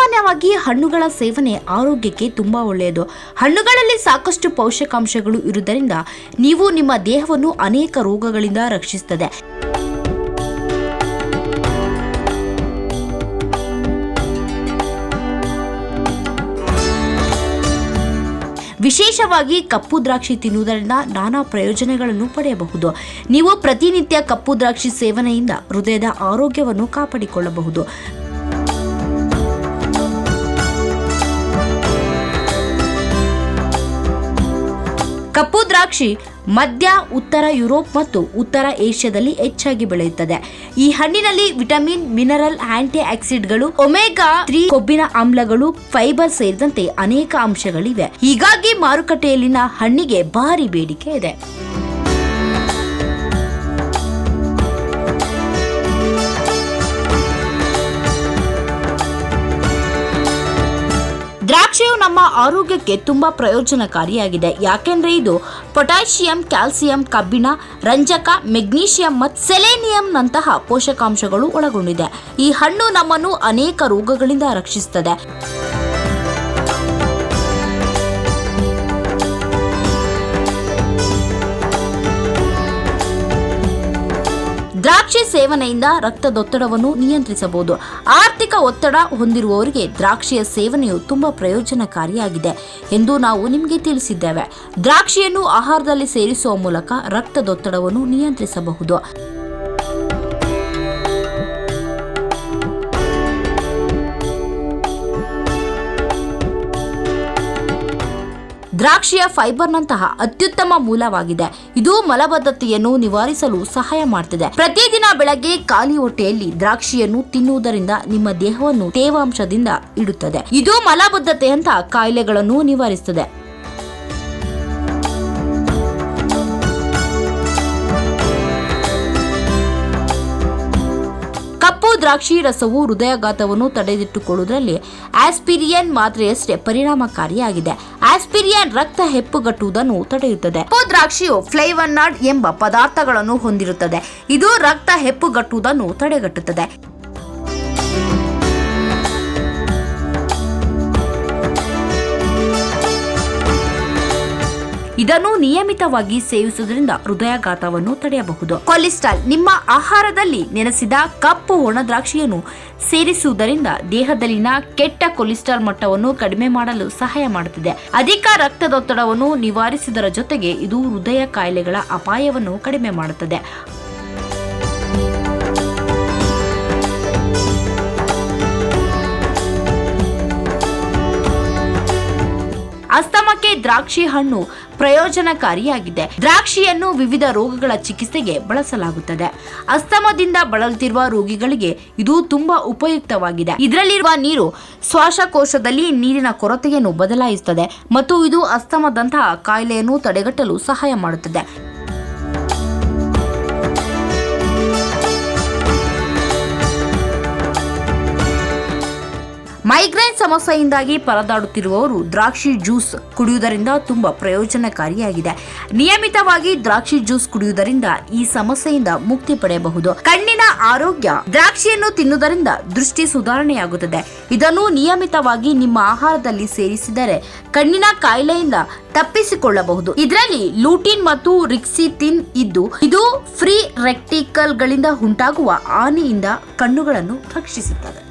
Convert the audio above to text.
ಸಾಮಾನ್ಯವಾಗಿ ಹಣ್ಣುಗಳ ಸೇವನೆ ಆರೋಗ್ಯಕ್ಕೆ ತುಂಬಾ ಒಳ್ಳೆಯದು. ಹಣ್ಣುಗಳಲ್ಲಿ ಸಾಕಷ್ಟು ಪೋಷಕಾಂಶಗಳು ಇರುವುದರಿಂದ ನೀವು ನಿಮ್ಮ ದೇಹವನ್ನು ಅನೇಕ ರೋಗಗಳಿಂದ ರಕ್ಷಿಸುತ್ತದೆ. ವಿಶೇಷವಾಗಿ ಕಪ್ಪು ದ್ರಾಕ್ಷಿ ತಿನ್ನುವುದರಿಂದ ನಾನಾ ಪ್ರಯೋಜನಗಳನ್ನು ಪಡೆಯಬಹುದು. ನೀವು ಪ್ರತಿನಿತ್ಯ ಕಪ್ಪು ದ್ರಾಕ್ಷಿ ಸೇವನೆಯಿಂದ ಹೃದಯದ ಆರೋಗ್ಯವನ್ನು ಕಾಪಾಡಿಕೊಳ್ಳಬಹುದು. ಕಪ್ಪು ದ್ರಾಕ್ಷಿ ಮಧ್ಯ ಉತ್ತರ ಯುರೋಪ್ ಮತ್ತು ಉತ್ತರ ಏಷ್ಯಾದಲ್ಲಿ ಹೆಚ್ಚಾಗಿ ಬೆಳೆಯುತ್ತದೆ. ಈ ಹಣ್ಣಿನಲ್ಲಿ ವಿಟಮಿನ್, ಮಿನರಲ್, ಆಂಟಿ ಆಕ್ಸಿಡೆಂಟ್ಗಳು, ಒಮೆಗಾ 3 ಕೊಬ್ಬಿನ ಆಮ್ಲಗಳು, ಫೈಬರ್ ಸೇರಿದಂತೆ ಅನೇಕ ಅಂಶಗಳಿವೆ. ಹೀಗಾಗಿ ಮಾರುಕಟ್ಟೆಯಲ್ಲಿನ ಹಣ್ಣಿಗೆ ಭಾರಿ ಬೇಡಿಕೆ ಇದೆ. ದ್ರಾಕ್ಷಿಯು ನಮ್ಮ ಆರೋಗ್ಯಕ್ಕೆ ತುಂಬಾ ಪ್ರಯೋಜನಕಾರಿಯಾಗಿದೆ. ಯಾಕೆಂದ್ರೆ ಇದು ಪೊಟ್ಯಾಷಿಯಂ, ಕ್ಯಾಲ್ಸಿಯಂ, ಕಬ್ಬಿಣ, ರಂಜಕ, ಮೆಗ್ನೀಷಿಯಂ ಮತ್ತು ಸೆಲೆನಿಯಂ ನಂತಹ ಪೋಷಕಾಂಶಗಳು ಒಳಗೊಂಡಿದೆ. ಈ ಹಣ್ಣು ನಮ್ಮನ್ನು ಅನೇಕ ರೋಗಗಳಿಂದ ರಕ್ಷಿಸುತ್ತದೆ. ದ್ರಾಕ್ಷಿ ಸೇವನೆಯಿಂದ ರಕ್ತದೊತ್ತಡವನ್ನು ನಿಯಂತ್ರಿಸಬಹುದು. ಆರ್ಥಿಕ ಒತ್ತಡ ಹೊಂದಿರುವವರಿಗೆ ದ್ರಾಕ್ಷಿಯ ಸೇವನೆಯು ತುಂಬಾ ಪ್ರಯೋಜನಕಾರಿಯಾಗಿದೆ ಎಂದು ನಾವು ನಿಮಗೆ ತಿಳಿಸಿದ್ದೇವೆ. ದ್ರಾಕ್ಷಿಯನ್ನು ಆಹಾರದಲ್ಲಿ ಸೇರಿಸುವ ಮೂಲಕ ರಕ್ತದೊತ್ತಡವನ್ನು ನಿಯಂತ್ರಿಸಬಹುದು. ದ್ರಾಕ್ಷಿಯ ಫೈಬರ್ನಂತಹ ಅತ್ಯುತ್ತಮ ಮೂಲವಾಗಿದೆ. ಇದು ಮಲಬದ್ಧತೆಯನ್ನು ನಿವಾರಿಸಲು ಸಹಾಯ ಮಾಡುತ್ತದೆ. ಪ್ರತಿದಿನ ಬೆಳಗ್ಗೆ ಖಾಲಿ ಹೊಟ್ಟೆಯಲ್ಲಿ ದ್ರಾಕ್ಷಿಯನ್ನು ತಿನ್ನುವುದರಿಂದ ನಿಮ್ಮ ದೇಹವನ್ನು ತೇವಾಂಶದಿಂದ ಇಡುತ್ತದೆ. ಇದು ಮಲಬದ್ಧತೆಯಂತಹ ಕಾಯಿಲೆಗಳನ್ನು ನಿವಾರಿಸುತ್ತದೆ. ದ್ರಾಕ್ಷಿ ರಸವು ಹೃದಯಾಘಾತವನ್ನು ತಡೆದಿಟ್ಟುಕೊಳ್ಳುವುದರಲ್ಲಿ ಆಸ್ಪಿರಿಯನ್ ಮಾತ್ರೆಯಷ್ಟೇ ಪರಿಣಾಮಕಾರಿಯಾಗಿದೆ. ಆಸ್ಪಿರಿಯನ್ ರಕ್ತ ಹೆಪ್ಪುಗಟ್ಟುವುದನ್ನು ತಡೆಯುತ್ತದೆ. ದ್ರಾಕ್ಷಿಯು ಫ್ಲೇವನಾಯ್ಡ್ ಎಂಬ ಪದಾರ್ಥಗಳನ್ನು ಹೊಂದಿರುತ್ತದೆ. ಇದು ರಕ್ತ ಹೆಪ್ಪುಗಟ್ಟುವುದನ್ನು ತಡೆಗಟ್ಟುತ್ತದೆ. ಇದನ್ನು ನಿಯಮಿತವಾಗಿ ಸೇವಿಸುವುದರಿಂದ ಹೃದಯಾಘಾತವನ್ನು ತಡೆಯಬಹುದು. ಕೊಲೆಸ್ಟ್ರಾಲ್ ನಿಮ್ಮ ಆಹಾರದಲ್ಲಿ ನೆನೆಸಿದ ಕಪ್ಪು ಒಣ ದ್ರಾಕ್ಷಿಯನ್ನು ಸೇರಿಸುವುದರಿಂದ ದೇಹದಲ್ಲಿನ ಕೆಟ್ಟ ಕೊಲೆಸ್ಟ್ರಾಲ್ ಮಟ್ಟವನ್ನು ಕಡಿಮೆ ಮಾಡಲು ಸಹಾಯ ಮಾಡುತ್ತದೆ. ಅಧಿಕ ರಕ್ತದೊತ್ತಡವನ್ನು ನಿವಾರಿಸುವುದರ ಜೊತೆಗೆ ಇದು ಹೃದಯ ಕಾಯಿಲೆಗಳ ಅಪಾಯವನ್ನು ಕಡಿಮೆ ಮಾಡುತ್ತದೆ. ಅಸ್ತಮಕ್ಕೆ ದ್ರಾಕ್ಷಿ ಹಣ್ಣು ಪ್ರಯೋಜನಕಾರಿಯಾಗಿದೆ. ದ್ರಾಕ್ಷಿಯನ್ನು ವಿವಿಧ ರೋಗಗಳ ಚಿಕಿತ್ಸೆಗೆ ಬಳಸಲಾಗುತ್ತದೆ. ಅಸ್ತಮದಿಂದ ಬಳಲುತ್ತಿರುವ ರೋಗಿಗಳಿಗೆ ಇದು ತುಂಬಾ ಉಪಯುಕ್ತವಾಗಿದೆ. ಇದರಲ್ಲಿರುವ ನೀರು ಶ್ವಾಸಕೋಶದಲ್ಲಿ ನೀರಿನ ಕೊರತೆಯನ್ನು ಬದಲಾಯಿಸುತ್ತದೆ ಮತ್ತು ಇದು ಅಸ್ತಮದಂತಹ ಕಾಯಿಲೆಯನ್ನು ತಡೆಗಟ್ಟಲು ಸಹಾಯ ಮಾಡುತ್ತದೆ. ಮೈಗ್ರೇನ್ ಸಮಸ್ಯೆಯಿಂದಾಗಿ ಪರದಾಡುತ್ತಿರುವವರು ದ್ರಾಕ್ಷಿ ಜ್ಯೂಸ್ ಕುಡಿಯುವುದರಿಂದ ತುಂಬಾ ಪ್ರಯೋಜನಕಾರಿಯಾಗಿದೆ. ನಿಯಮಿತವಾಗಿ ದ್ರಾಕ್ಷಿ ಜ್ಯೂಸ್ ಕುಡಿಯುವುದರಿಂದ ಈ ಸಮಸ್ಯೆಯಿಂದ ಮುಕ್ತಿ ಪಡೆಯಬಹುದು. ಕಣ್ಣಿನ ಆರೋಗ್ಯ ದ್ರಾಕ್ಷಿಯನ್ನು ತಿನ್ನುವುದರಿಂದ ದೃಷ್ಟಿ ಸುಧಾರಣೆಯಾಗುತ್ತದೆ. ಇದನ್ನು ನಿಯಮಿತವಾಗಿ ನಿಮ್ಮ ಆಹಾರದಲ್ಲಿ ಸೇರಿಸಿದರೆ ಕಣ್ಣಿನ ಕಾಯಿಲೆಯಿಂದ ತಪ್ಪಿಸಿಕೊಳ್ಳಬಹುದು. ಇದರಲ್ಲಿ ಲೂಟಿನ್ ಮತ್ತು ರಿಕ್ಸಿತಿನ್ ಇದ್ದು ಇದು ಫ್ರೀ ರೆಕ್ಟಿಕಲ್ ಗಳಿಂದ ಉಂಟಾಗುವ ಹಾನಿಯಿಂದ ಕಣ್ಣುಗಳನ್ನು ರಕ್ಷಿಸುತ್ತದೆ.